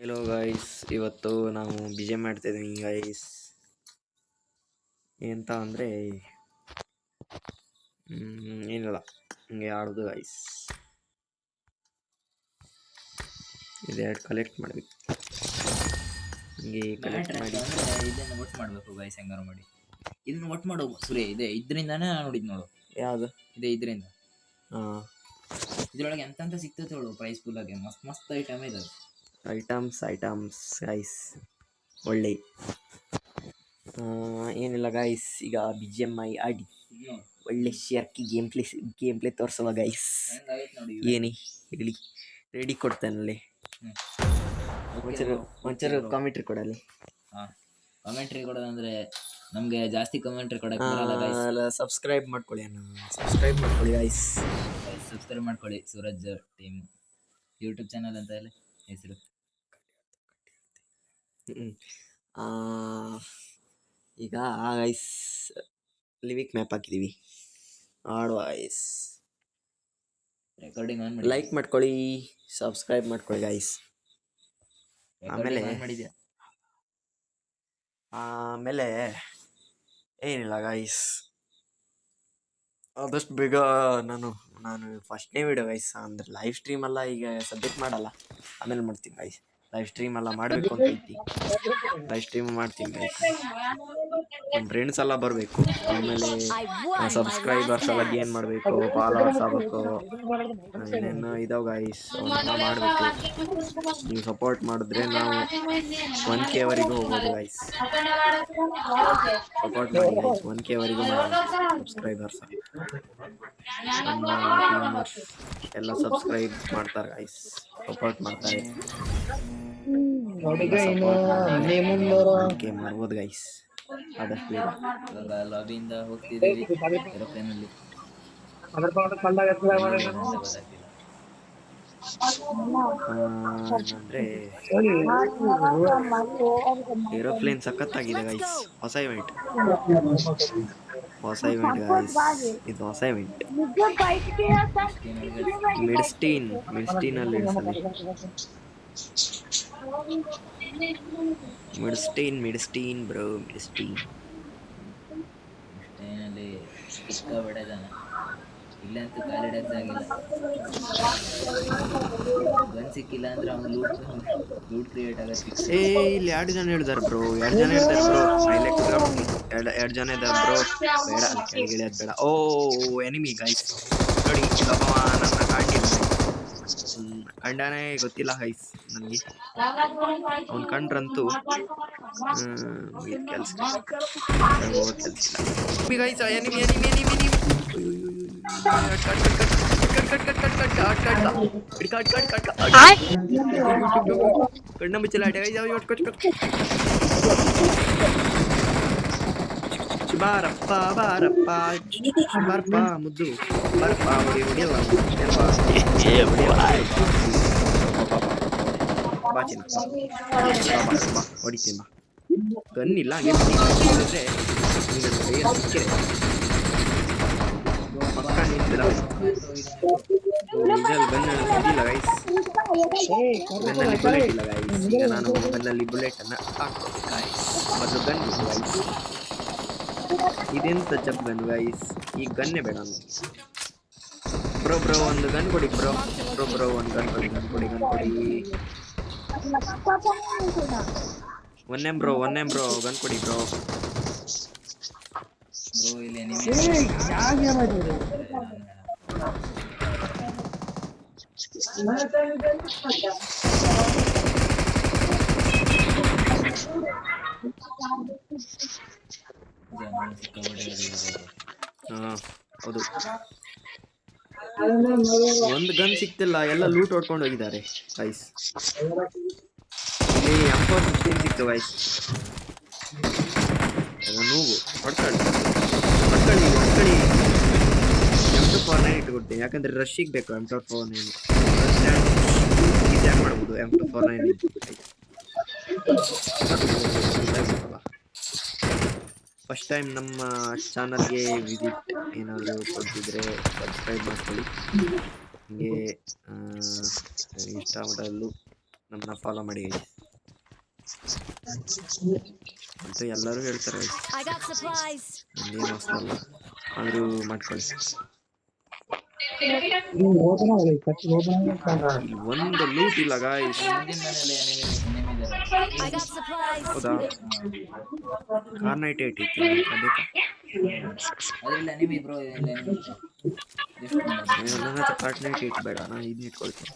Hello guys, ಇವತ್ತು ನಾವು ಬಿಜೆ ಮಾಡ್ತಿದ್ದೀವಿ ಗೈಸ್. ಎಂತ ಅಂದರೆ ಏನಿಲ್ಲ, ಹಿಂಗೆ ಆಡೋದು ಗೈಸ್. ಇದೆರಡು ಕಲೆಕ್ಟ್ ಮಾಡಬೇಕು. ಹಿಂಗೆ ಕಲೆಕ್ಟ್ ಮಾಡಿ ಇದನ್ನು ಒಟ್ಟು ಮಾಡಬೇಕು ಗೈಸ್. ಹೆಂಗಾರು ಮಾಡಿ ಇದನ್ನು ಒಟ್ಟು ಮಾಡು ಸೂರ್ಯ. ಇದೆ ಇದರಿಂದಾನೇ ನೋಡಿದ್ ನೋಡು. ಯಾವುದು ಇದೆ ಇದರಿಂದ. ಹಾಂ, ಇದ್ರೊಳಗೆ ಎಂತ ಸಿಗ್ತದೆ ಹೇಳು. ಪ್ರೈಸ್ ಫುಲ್ಲಾಗೆ ಮಸ್ತ್ ಮಸ್ತ್ ಐಟಮ್ ಇದೆ. ಐಟಮ್ಸ್ ಗೈಸ್, ಒಳ್ಳೆ. ಏನಿಲ್ಲ ಗೈಸ್, ಈಗ ಬಿ ಜಿ ಎಮ್ ಐ ಆಡಿ ಒಳ್ಳೆ ಶೇರ್ಕಿ ಗೇಮ್ ಪ್ಲೇ ತೋರಿಸುವ ಗೈಸ್. ಏನಿ ಹೇಳಿ, ರೆಡಿ ಕೊಡ್ತೇನಲ್ಲಿ. ಒಂಚೂರು ಕಾಮೆಂಟ್ರಿ ಕೊಡಲಿ. ಕಾಮೆಂಟ್ರಿ ಕೊಡೋದಂದ್ರೆ ನಮಗೆ ಜಾಸ್ತಿ ಕಾಮೆಂಟ್ರಿ ಕೊಡಕ್ಕೆ ಬರಲ್ಲ ಗೈಸ್. ಸಬ್ಸ್ಕ್ರೈಬ್ ಮಾಡ್ಕೊಳ್ಳಿ ಸಬ್ಸ್ಕ್ರೈಬ್ ಮಾಡ್ಕೊಳ್ಳಿ ಗೈಸ್. ಸಬ್ಸ್ಕ್ರೈಬ್ ಮಾಡ್ಕೊಳ್ಳಿ. ಸೂರಜ್ ಟೀಮ್ ಯೂಟ್ಯೂಬ್ ಚಾನಲ್ ಅಂತ ಹೇಳಿ ಹೆಸರು. ಈಗ ಗೈಸ್ ಲಿವಿಕ್ ಮ್ಯಾಪ್ ಹಾಕಿದ್ದೀವಿ, ಆಡುವ ಗೈಸ್. ರೆಕಾರ್ಡಿಂಗ್ ಆನ್ ಲೈಕ್ ಮಾಡ್ಕೊಳ್ಳಿ, ಸಬ್ಸ್ಕ್ರೈಬ್ ಮಾಡ್ಕೊಳ್ಳಿ ಗೈಸ್. ಆಮೇಲೆ ಏನಿಲ್ಲ ಗೈಸ್, ಆದಷ್ಟು ಬೇಗ ನಾನು ಫಸ್ಟ್ನೇ ವಿಡಿಯೋ ಗೈಸ್. ಅಂದರೆ ಲೈವ್ ಸ್ಟ್ರೀಮ್ ಎಲ್ಲ ಈಗ ಸಬ್ಮಿಟ್ ಮಾಡಲ್ಲ, ಆಮೇಲೆ ಮಾಡ್ತೀನಿ ಗೈಸ್. ಲೈವ್ ಸ್ಟ್ರೀಮ್ ಎಲ್ಲ ಮಾಡಬೇಕು ಅಂತ ಐತಿ. ಲೈವ್ ಸ್ಟ್ರೀಮ್ ಮಾಡ್ತೀನಿ ಗೈಸ್. ನಮ್ಮ ಫ್ರೆಂಡ್ಸ್ ಎಲ್ಲ ಬರಬೇಕು. ಆಮೇಲೆ ಸಬ್ಸ್ಕ್ರೈಬರ್ಸ್ ಎಲ್ಲ ಗೇನ್ ಮಾಡಬೇಕು, ಫಾಲೋವರ್ಸ್ ಆಗಬೇಕು, ಏನೇನು ಇದಾವೆ ಗೈಸ್. ಅವನ್ನೆಲ್ಲ ಮಾಡಬೇಕು. ನೀವು ಸಪೋರ್ಟ್ ಮಾಡಿದ್ರೆ ನಾವು 1K ವರೆಗೂ ಹೋಗ್ಬೋದು ಗೈಸ್. ಸಪೋರ್ಟ್ ಮಾಡಿ ಗೈಸ್, 1K ವರೆಗೂ ಸಬ್ಸ್ಕ್ರೈಬರ್ಸ್. ನಮ್ಮ ಟೀಮರ್ಸ್ ಎಲ್ಲ ಸಬ್ಸ್ಕ್ರೈಬ್ ಮಾಡ್ತಾರೆ ಗೈಸ್, ಸಪೋರ್ಟ್ ಮಾಡ್ತಾರೆ. ಮಾಡ್ಬೋದು ಗೈಸ್ ಆದಷ್ಟು ಬೇಗ. ಲಾಬಿಯಿಂದ ಹೋಗ್ತಿದ್ದೀವಿ ಏರೋಪ್ಲೇನಲ್ಲಿ. ಅಂದರೆ ಏರೋಪ್ಲೇನ್ ಸಖತ್ತಾಗಿದೆ ಗೈಸ್. ಹೊಸ ಇವೆಂಟ್ ಗೈಸ್, ಇದು ಹೊಸ ಇವೆಂಟ್. ಮಿಡ್ಸ್ಟೀನಲ್ಲಿ ಇಳಿಸಲಿ. ಮಿಡ್ಸ್ಟೀನ್ ಬ್ರೋ, ಮಿಡ್ಸ್ಟೀನ್ ಟ್ರೈನಲ್ಲಿ ಸಿಕ್ಕಾಬಿಡೋದನ. ಇಲ್ಲಂತೂ ಕಾಲಿಡಕ್ಕೆ ಆಗಿಲ್ಲ. ಗನ್ ಸಿಕ್ಕಿಲ್ಲ ಅಂದ್ರೆ ಅವ್ನು ಲೂಟ್ ಕ್ರಿಯೇಟ್ ಆಗುತ್ತೆ. ಇಲ್ಲಿ 2 ಜನ ಹೇಳಿದಾರೆ ಬ್ರೋ, 2 ಜನ ಇದ್ದಾರೆ ಬ್ರೋ. ಎರಡು ಜನ ಇದ್ದಾರೆ ಬ್ರೋ. ಬೇಡ, ಕೆಳಗೆ ಇಳಿಯೋದು ಬೇಡ. ಓ ಎನಿಮಿ ಗೈಸ್ ನೋಡಿ. ನನ್ನ ಕಂಡಾನೇ ಗೊತ್ತಿಲ್ಲ ಗೈಸ್ ನನಗೆ. ಅವ್ನು ಕಂಡ್ರಂತೂ ಕೆಲಸ ಗೈಸ್. ಎನಿಮಿ ಕಣ್ಣ ಮುಚ್ಚಲಾಟೆ ಗೈಸ್. ಬಾರಪ್ಪ ಮುದ್ದು ಬಾರಪ್ಪ, ಹೊಡಿಯಲ್ಲ ಹೊಡಿತೀನಿ. ಗನ್ನಿಲ್ಲ, ಹಂಗೆ ಹೊಡಿದ್ರೆ ಪಕ್ಕ ನಿಂತಿಲ್ಲ ಗೈಸ್. ಗನ್ನಲ್ಲಿ ಬುಲೆಟ್ ಇಲ್ಲ ಗೈಸ್. ಈಗ ನಾನು ಗನ್ನಲ್ಲಿ ಬುಲೆಟ್ ಅನ್ನ ಹಾಕ್ಬೇಕು ಗೈಸ್. ಮೊದಲು ಗನ್ ಬೇಕು ಗೈಸ್. ಇದೆಂತ ಚಪ್ ಗನ್ ಗೈಸ್, ಈ ಗನ್ನೇ ಬೇಡ ಬ್ರೋ. ಒಂದು ಗನ್ ಕೊಡಿ ಬ್ರೋ. ಒಂದು ಗನ್ ಕೊಡಿ. ಒನ್ನೆ ಬ್ರೋ ಗನ್ ಕೊಡಿ ಬ್ರೋ. ಇಲ್ಲಿ ಹೌದು, ಒಂದು ಗನ್ ಸಿಕ್ತಿಲ್ಲ, ಎಲ್ಲ ಲೂಟ್ ಹೊಡ್ಕೊಂಡು ಹೋಗಿದ್ದಾರೆ ಗೈಸ್. ಇಲ್ಲಿ M416 ಸಿಕ್ತು ಗೈಸ್. ನೋವು ಹೊಡ್ಕೊಳ್ಳಿ. M249 ಇಟ್ಕೊಡ್ತೀನಿ, ಯಾಕಂದ್ರೆ ರಶ್ಶಿಗೆ ಬೇಕು M249. ಈಸಿಯಾಗಿ ಮಾಡ್ಬೋದು M249. ಫಸ್ಟ್ ಟೈಮ್ ನಮ್ಮ ಚಾನಲ್ಗೆ ವಿಸಿಟ್ ಏನಾದರೂ ಕೊಡ್ತಿದ್ರೆ ಸಬ್ಸ್ಕ್ರೈಬ್ ಮಾಡ್ಕೊಳ್ಳಿ. ಹಂಗೆ ಇಷ್ಟ ಮಾಡಲು ನಮ್ಮನ್ನ ಫಾಲೋ ಮಾಡಿ guys. ಅಂತೂ ಎಲ್ಲರೂ ಹೇಳ್ತಾರೆ guys. I got supplies. ನಂದೇನು ಹೊಸದಲ್ಲ ಆದರೂ ಮಾಡ್ಕೊಳ್ಳಿ. I ಒಂದು ಲೂಟ್ ಇಲ್ಲ ಗಾಯ್ಸ್. ಮುಂದಿನ ಮನೆಯಲ್ಲಿ enemy ಇದಾರೆ. got supplies. ಹೌದಾ ಕಾರ್ನೈಟ್ ಏಟ್ ಐತಿ ಬೇಕಾ? ಅದ್ರಲ್ಲಿ enemy bro ಇದೆಲ್ಲ enemy ಇದೆ. Just ಮಾಡಿ. ನನ್ನ ಹತ್ರ ಕಾರ್ನೈಟ್ ಏಟ್ ಬೇಡ, ನಾನು ಇದನ್ನ ಇಟ್ಕೊಳ್ತೀನಿ.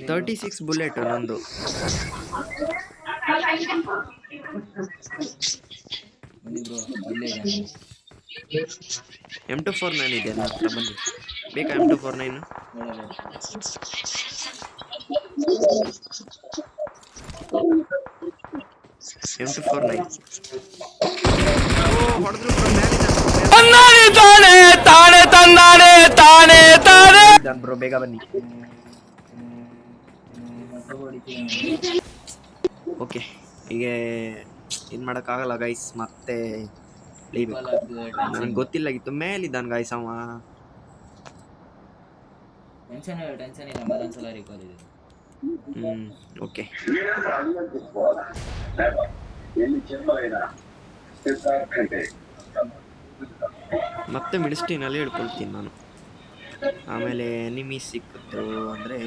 36 ಬುಲೆಟ್ ನಂದು. ಬನ್ನಿ bro ಇಲ್ಲೇ ಇದೆ. M249 ಇದೆ ನನ್ನ ಹತ್ರ, ಬನ್ನಿ. ಬೇಕಾ M249? M249 ಹೊಡೆದ್ರು ಬ್ರೋ, ಬೇಗ ಬನ್ನಿ. ಓಕೆ, ಈಗ ಏನು ಮಾಡೋಕ್ಕಾಗಲ್ಲ ಗೈಸ್, ಮತ್ತೆ ನನಗೆ ಗೊತ್ತಿಲ್ಲಾಗಿತ್ತು. ಮೇಲಿದ್ದಾನೆ ಗೈಸ್ ಅವ. ಟೆನ್ಷನ್ ಇಲ್ಲ, ಮತ್ತೊಂದ್ಸಲ ರಿಕಾಲ್ ಇದೆ. ಓಕೆ. ಮತ್ತೆ ಮಿಡಿಸ್ಟೀನಲ್ಲಿ ಹೇಳ್ಕೊಳ್ತೀನಿ ನಾನು. ಆಮೇಲೆ ಎನಿಮಿ ಸಿಕ್ಕಿದ್ರು ಅಂದರೆ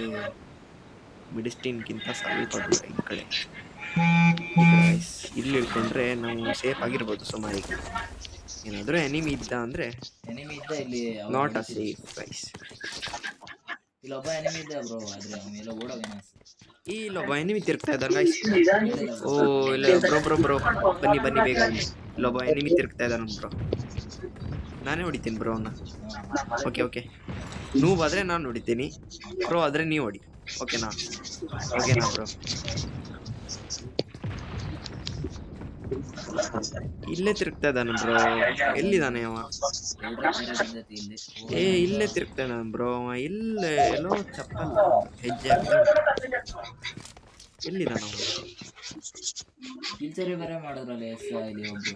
ಮಿಡಿಸ್ಟೀನ್ಗಿಂತ ಸ್ವಲ್ಪ ದೂರ ಈ ಕಡೆ ಇಲ್ಲಿ ಇಳ್ಕೊಂಡ್ರೆ ನಾವು ಸೇಫ್ ಆಗಿರ್ಬೋದು ಸುಮಾರಿಗೆ. ಏನಾದರೂ ಎನಿಮಿ ಇದ್ದ ಅಂದರೆ ಎನಿಮಿ ಇದ್ದ ಇಲ್ಲಿ ನಾಟ್ ಅ ಸೇಫ್ ಗೈಸ್. ಇಲ್ಲೊಬ್ಬ ಎನಿಮಿ ಇದ್ದ ಬ್ರೋ, ಆದ್ರೆ ಅವನೆಲ್ಲ ಓಡೋಗೇನ. ಇಲ್ಲೊಬ್ಬ ಎನಿಮಿ ತಿರುಗ್ತಾ ಇದ್ದಾನೆ ಗೈಸ್. ಓ ಇಲ್ಲ ಬ್ರೋ ಬನ್ನಿ ಬೇಗ ಬನ್ನಿ. ಇಲ್ಲೊಬ್ಬ ಎನಿಮಿ ತಿರುಗ್ತಾ ಇದ್ದಾನೆ ಬ್ರೋ, ನಾನೇ ಹೊಡಿತೀನಿ ಬ್ರೋ ಅವನ್ನ. ಓಕೆ ನೂಬ್ ಆದರೆ ನಾನು ಹೊಡಿತೀನಿ, ಬ್ರೋ ಆದರೆ ನೀವು ಹೊಡಿ. ಓಕೆನಾ ಬ್ರೋ? ಇಲ್ಲೇ ತಿರುಗ್ತಾ ಇದ್ದಾನೆ ಬ್ರೋ. ಎಲ್ಲಿದ್ದಾನೆ ಅವ? ಇಲ್ಲೇ ತಿರುಗ್ತಾ ಇದ್ದಾನೆ ಬ್ರೋ ಅವ. ಇಲ್ಲೇ ಎಲ್ಲೋ ಚಪ್ಪಲ್ ಹೆಜ್ಜೆ ಎಲ್ಲಿದ್ದಾನ ಅವ? ಕಿಲ್ಚರಿ ಬೇರೆ ಮಾಡಿದ್ರಲ್ಲ ಇಲ್ಲಿ ಒಬ್ರು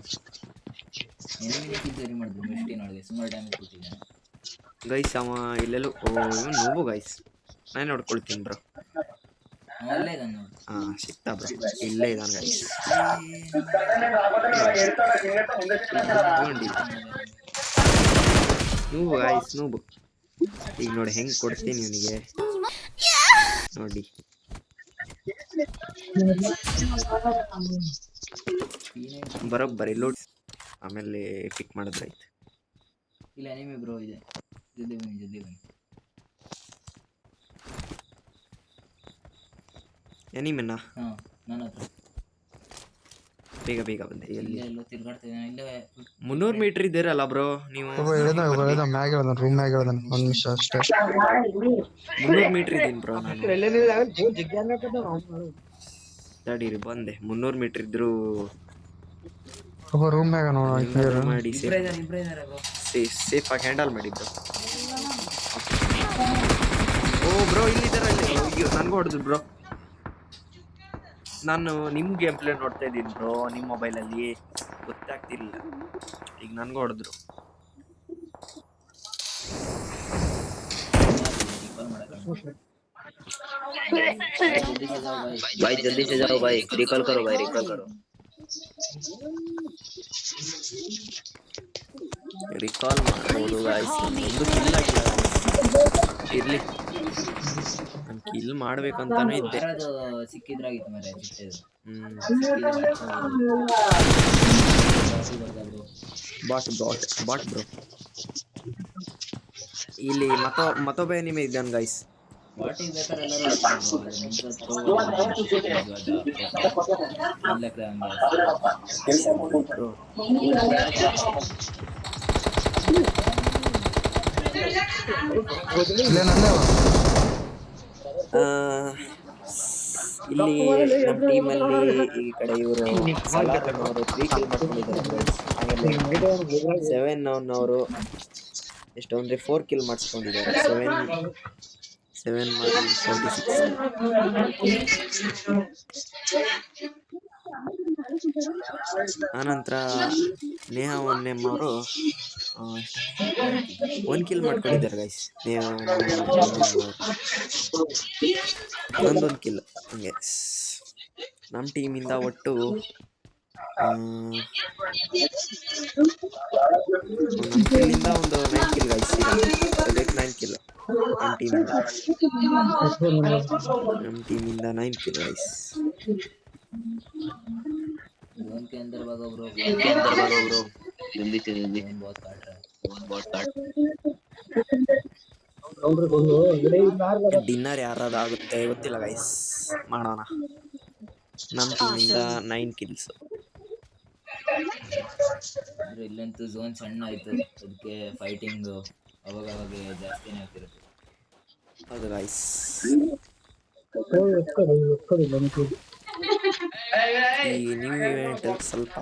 ಎನಿಮಿನೇ ಕಿಲ್ಚರಿ ಮಾಡಿದ್ರು. ಮಿಸ್ಟಿ ನೋಡಿದೆ, ಸುಮಾರು ಡ್ಯಾಮೇಜ್ ಕೊಟ್ಟಿದ್ದಾನೆ ಗೈಸ್ ಅವ. ಇಲ್ಲೆಲ್ಲೂ ನೋವು ಗೈಸ್, ನಾನು ನೋಡ್ಕೊಳ್ತೀನಿ ಬ್ರೋ. ಅಲ್ಲೇ ಇದ್ದಾನೆ ನೋಡಿ. ಸಿಕ್ತಾ ಬ್ರೋ, ಇಲ್ಲೇ ಇದ್ದಾನೆ ಗೈಸ್. ನೂಬು ಗೈಸ್, ನೂಬು. ಈಗ ನೋಡಿ ಹೆಂಗೆ ಕೊಡ್ತೀನಿ ಇವನಿಗೆ ನೋಡಿ. ಬರೋಬ್ಬರಿ ಲೋಡ್ ಆಮೇಲೆ ಪಿಕ್ ಮಾಡಿದ್ರೆ ಆಯ್ತು. ಇಲ್ಲ ಎನಿಮಿ ಬ್ರೋ ಇದೆ, ಜಲ್ದಿ ಬನ್ನಿ. ಎನಿಮಿನ ನನ್ನ ಹತ್ರ ಬೇಗ ಬಂದೆ. ಎಲ್ಲಿ ಎಲ್ಲೋ ತಿರ್ಗಾಡ್ತಾ ಇದ್ದಾನೆ. ಇಲ್ಲೇ 300 ಮೀಟರ್ ಇದ್ದೀರಲ್ಲ ಬ್ರೋ ನೀವು? ರೂಮ್ ಮ್ಯಾಗ ಒಂದು ನಿಮಿಷ ಅಷ್ಟೇ. 300 ಮೀಟರ್ ಇದ್ದೀನಿ ಬ್ರೋ ನಾನು. ತಡೀರಿ ಬಂದೆ. 300 ಮೀಟರ್ ಇದ್ರು ರೂಮ್ ಮ್ಯಾಗ ಮಾಡಿ ಸೇಫ್ ಆಗಿ ಹ್ಯಾಂಡಲ್ ಮಾಡಿ ಬ್ರೋ. ಓ ಬ್ರೋ ಇಲ್ಲಿದ್ದಾರ, ನನ್ಗೂ ಹೊಡೆದ್ರು ಬ್ರೋ. ನಾನು ನಿಮ್ಮ ಗೇಮ್ ಪ್ಲೇ ನೋಡ್ತಾ ಇದ್ದೀನಿ ಬ್ರೋ, ನಿಮ್ಮ ಮೊಬೈಲಲ್ಲಿ ಗೊತ್ತಾಗ್ತಿರ್ಲಿಲ್ಲ. ಈಗ ನನಗೂ ಹೊಡೆದ್ರು. भाई जल्दी से जाओ भाई, रिकॉल करो भाई, रिकॉल करो। ರಿಕಾಲ್ ಮಾಡ್ಬೋದು ಗಾಯ್ಸ್. ಒಂದು ಕಿಲ್ ಆಗಿಲ್ಲ ಇರ್ಲಿ, ನಾನು ಕಿಲ್ ಮಾಡ್ಬೇಕಂತಾನೆ ಇದ್ದೆ. ಸಿಕ್ಕಿದ್ರಾಗಿತ್ತು ಮರೆ. But bro. ಇಲ್ಲಿ ಮತ್ತೊಬ್ಬ ಎನಿಮಿ ಇದ್ದಾನೆ ಗಾಯ್ಸ್. ಬಾಟಿಗೆ ಬೇಕಾದ್ರೆ ಎಲ್ಲರೂ ಇಲ್ಲಿ ನಮ್ಮ ಟೀಮಲ್ಲಿ ಈ ಕಡೆ ಇವರು 3 ಕಿಲ್ ಮಾಡ್ಕೊಂಡಿದ್ದಾರೆ. ಆಮೇಲೆ 7 ಅವರು ಎಷ್ಟು ಅಂದರೆ 4 ಕಿಲ್ ಮಾಡಿಸ್ಕೊಂಡಿದ್ದಾರೆ. 7 ಮಾಡಿ 46. ಆನಂತರ ನೇಹಾ ಒನ್ನೆಮ್ ಅವರು 1 ಕಿಲ್ ಮಾಡ್ಕೊಂಡಿದ್ದಾರೆ ಗೈಸ್. ನೇಹಾ ಒನ್ನೆಮ್ ಅವರು ನಂದೊಂದು ಕಿಲ್. ಹಂಗೆ ನಮ್ಮ ಟೀಮಿಂದ ಒಟ್ಟು ನಮ್ಮ ಕಿಲ್ಲಿಂದ ಒಂದು 9 ಕಿಲ್ ಗೈಸ್. ಈಗ ಸದ್ಯಕ್ಕೆ 9 ಕಿಲ್ ನಮ್ಮ ಟೀಮಿಂದ 9 ಕಿಲ್ ಗೈಸ್. जोन के अंदर भागो ब्रो, जल्दी से जल्दी। जोन बहुत काट रहा है। ಡಿನ್ನರ್ ಯಾರಾದ್ರು ಆಗುತ್ತೆ ಗೊತ್ತಿಲ್ಲ ಗೈಸ್, ಮಾಡೋಣ. ನಮ್ಮ ಟೀಮಿಂದ 9 ಕಿಲ್ಸ್. ಅಂದ್ರೆ ಇಲ್ಲಂತೂ ಝೋನ್ ಸಣ್ಣ ಆಯ್ತು, ಅದಕ್ಕೆ ಫೈಟಿಂಗ್ ಅವಾಗ ಜಾಸ್ತಿನೇ ಆಗ್ತಿರುತ್ತೆ. ಹೌದು ಗೈಸ್. ಈ ನ್ಯೂ ಇವೆಂಟ್ ಸ್ವಲ್ಪ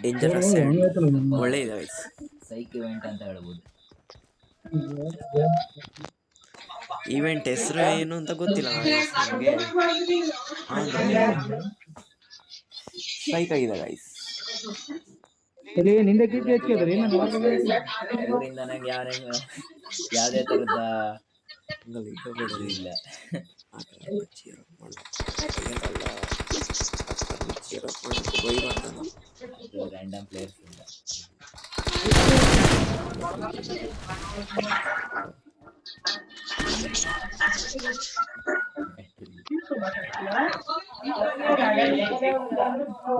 ಡೇಂಜರಸ್ ಒಳ್ಳೆ ಇದೆ ಗೈಸ್. ಸೈಕ್ ಇವೆಂಟ್ ಅಂತ ಹೇಳ್ಬೋದು. ಇವೆಂಟ್ ಹೆಸರು ಏನು ಅಂತ ಗೊತ್ತಿಲ್ಲ ಗೈಸ್ ನಮಗೆ, ಸೈಕ್ ಆಗಿದೆ ಗೈಸ್. ಊರಿಂದ ನಂಗೆ ಯಾವುದೇ ತರದ ಇಲ್ಲ. ರ್ಯಾಂಡಮ್ ಪ್ಲೇಯರ್ಸ್ ಇಲ್ಲ.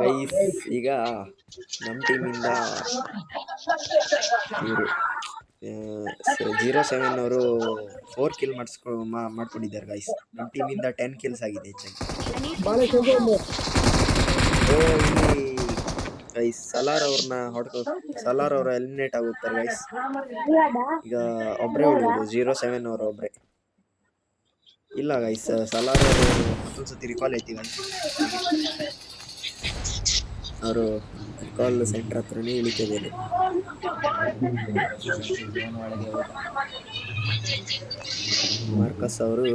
ಗೈಸ್ ಈಗ ನಮ್ಮ ಟೀಮಿಂದ ಇವರು 07 ಅವರು 4 ಕಿಲ್ ಮಾಡ್ಕೊಂಡಿದ್ದಾರೆ ಗೈಸ್. ನಮ್ಮ ಟೀಮಿಂದ 10 ಕಿಲ್ಸ್ ಆಗಿದೆ ಹೆಚ್ಚಾಗಿ. ಇಲ್ಲಿ ಗೈಸ್ ಸಲಾರ್ ಅವ್ರನ್ನ ಸಲಾರ್ ಅವರು ಎಲಿಮಿನೇಟ್ ಆಗುತ್ತಾರೆ ಗೈಸ್. ಈಗ ಒಬ್ಬರೇ ಉಳಿಯೋದು 07 ಅವರು ಒಬ್ಬರೇ. ಇಲ್ಲ ಗೈಸ್, ಸಲಾರ್ ಅವರು ಮತ್ತೊಂದ್ಸತಿ ರಿಕಾಲ್ ಐತಿ ಗೈಸ್. ಅವರು ರಿಕಾಲ್ ಸೆಂಟರ್ ಹತ್ರನೇ ಇಳಿತಿದ್ದಾರೆ. ಮಾರ್ಕಸ್ ಅವರು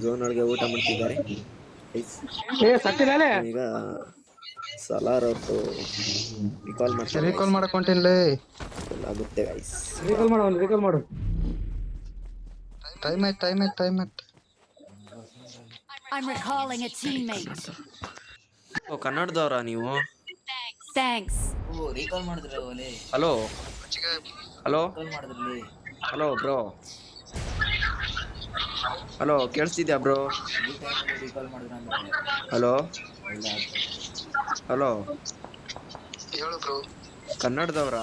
ಝೋನ್ ಒಳಗೆ ಊಟ ಮಾಡ್ತಿದ್ದಾರೆ. ಈಗ ಸಲಾರ್ ಅವ್ರದ್ದು ರಿಕಾಲ್ ಮಾಡಕೊಂಟಿಲ್ಲ ಆಗುತ್ತೆ ಗೈಸ್. ಟೈಮ್ ಆಯ್ತು. I'm recalling a teammate. ಓ ಕನ್ನಡದವರ ನೀವು? Thanks. ಓ ರೀಕಾಲ್ ಮಾಡಿದ್ರೆ ಓಲೆ. ಹಲೋ ಕಾಲ್ ಮಾಡಿದ್ರಲ್ಲಿ. ಹಲೋ ಬ್ರೋ, ಹಲೋ ಕೇಳಿಸ್ತಿದ್ಯಾ ಬ್ರೋ? ರೀಕಾಲ್ ಮಾಡಿದ್ರೆ ಅಂದ್ರೆ ಹಲೋ ಹೇಳು ಬ್ರೋ. ಕನ್ನಡದವರ?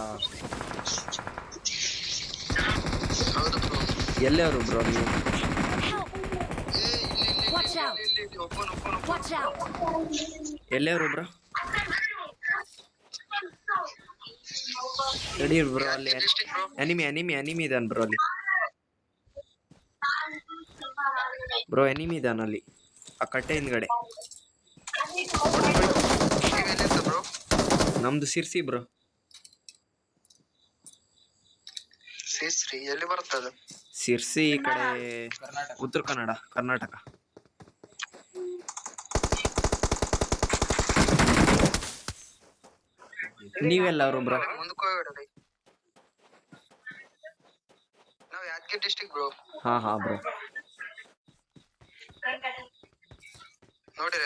ಹೌದು ಬ್ರೋ. ಎಲ್ಲವರು ಬ್ರೋ ನೀವು? Watch out. Watch out. ಎಲ್ಲವರು ಬ್ರೋ? ರೆಡಿ ಬ್ರೋ, ಅಲ್ಲಿ ಎನಿಮಿ ಇದಾನ ಬ್ರೋ ಅಲ್ಲಿ. ಬ್ರೋ ಎನಿಮಿ ಇದಾನ ಅಲ್ಲಿ ಆ ಕಟ್ಟೆ ಹಿಂದ್ಗಡೆ. ನಮ್ದು ಸಿರ್ಸಿ ಬ್ರೋ. ಎಲ್ಲಿ ಬರ್ತದ? ಸಿರ್ಸಿ ಈ ಕಡೆ ಉತ್ತರ ಕನ್ನಡ, ಕರ್ನಾಟಕ. ನೀವೆಲ್ಲವರು ಬ್ರೋ? ನಾವು ಯಾದಗಿರಿ ಡಿಸ್ಟ್ರಿಕ್ಟ್ ಬ್ರೋ. ಹಾ ಬ್ರೋ. ನೋಡಿರ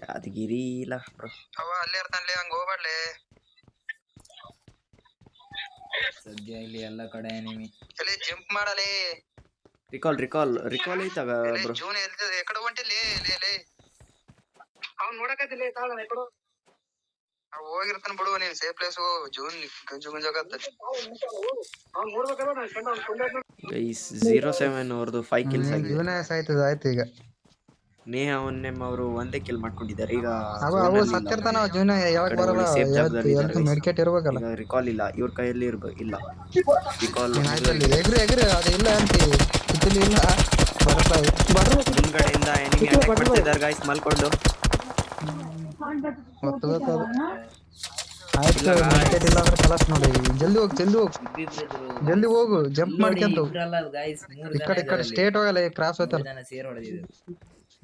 ಯಾದಗಿರಿ ಇಲ್ಲ ಬ್ರೋ. ಅವ ಅಲ್ಲೇ ಇರ್ತಾನಲೇ, ಹಂಗ ಹೋಗ್ಬಾಡ್ಲೆ. ಸದ್ಯ ಇಲ್ಲಿ ಎಲ್ಲ ಕಡೆ ಎನಿಮಿ. ಎಲ್ಲಿ ಜಂಪ್ ಮಾಡಲೇ. Recall ಐತಾಗ bro. ಜೂನ್ ಎಲ್ಲಿ ಎಕಡೆ ಹೊಂಟಿಲ್ಲಿ? ಅವ್ನು ನೋಡಕತ್ತಿಲ್ಲ ತಾಳ ಎಕಡೆ ಹೋಗಿರ್ತಾನ ಬಿಡು. ನೀನ್ ಸೇಫ್ ಪ್ಲೇಸ್ ಜೂನ್ ಗುಂಜಾಗತ್ತ. ಗೈಸ್ 07 ಅವ್ರದ್ದು 5 ಕಿಲ್ಸ್ ಆಗಿದೆ. ಜೀವನ ಆಯ್ತು. ಈಗ ನೇಹಾ ಒನ್ನೆಮ್ ಅವರು 1 ಕಿಲ್ ಮಾಡ್ಕೊಂಡಿದ್ದಾರೆ. ಈಗ ಸತ್ತಿರ್ತಾನ ಜೀವನ ಯಾವಾಗ ಬರಲ್ಲ. ಮೆಡಿಕೇಟ್ ಇರ್ಬೇಕಲ್ಲ. ಈಗ ರಿಕಾಲ್ ಇಲ್ಲ ಇವ್ರ ಕೈಯಲ್ಲಿ ಇಲ್ಲ ರಿಕಾಲ್. ಎಗ್ರಿ ಅದು ಇಲ್ಲ ಅಂತ ಇಲ್ಲ. ಮುಂದ್ಗಡೆಯಿಂದ ಎನಿಮಿ ಅಟ್ಯಾಕ್ ಮಾಡ್ತಿದ್ದಾರೆ ಗೈಸ್ ಮಲ್ಕೊಂಡು. ಜಲ್ದಿ ಹೋಗು ಜಂಪ್ ಮಾಡ್ಕೊಂತ. ಈ ಕಡೆ ಸ್ಟೇಟ್ ಹೋಗಲ್ಲ, ಕ್ರಾಸ್ ಹೋಯ್ತಲ್ಲ. ಸೇರ್ ಹೊಡೆದಿದ್ರು.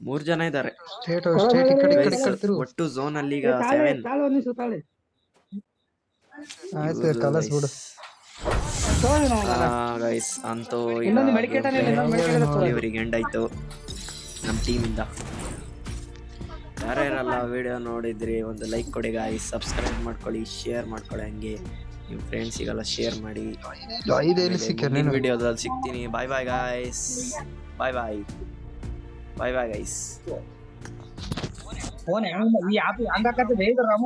3 ಜನ ಇದ್ದಾರೆ. ಸ್ಟೇಟ್ ಈ ಕಡೆ ಈ ಕಡೆ ಈ ಕಡೆ ತಿರುಗು. ಒಟ್ಟು ಝೋನ್ ಅಲ್ಲಿ ಈಗ 7. ಆಯ್ತು ಕಲಸ್ ಬಿಡು. ಗೈಸ್ ಅಂತೂ ಇನ್ನೊಂದು ಮೆಡಿಕೇಟ್ ಇವರಿಗೆ ಎಂಡ್ ಆಯ್ತು ನಮ್ಮ ಟೀಮಿಂದ. ಯಾರ್ಯಾರೆಲ್ಲ ವಿಡಿಯೋ ನೋಡಿದ್ರಿ ಒಂದು ಲೈಕ್ ಕೊಡಿ ಗಾಯ್ಸ್, ಸಬ್ಸ್ಕ್ರೈಬ್ ಮಾಡ್ಕೊಳ್ಳಿ, ಶೇರ್ ಮಾಡ್ಕೊಳ್ಳಿ, ಹಂಗೆ ನಿಮ್ಮ ಫ್ರೆಂಡ್ಸಿಗೆಲ್ಲ ಶೇರ್ ಮಾಡಿ. ಮುಂದಿನ ವಿಡಿಯೋದಲ್ಲಿ ಸಿಗ್ತೀನಿ. ಬಾಯ್ ಬಾಯ್ ಗಾಯ್ಸ್, ಬಾಯ್ ಬಾಯ್ ಬಾಯ್ ಬಾಯ್ ಗೈಸ್. ಫೋನ್ ಈ ಆಪ್ ಹಂಗಾಕತ್ತೆ ಬೇಗ ರಾಮ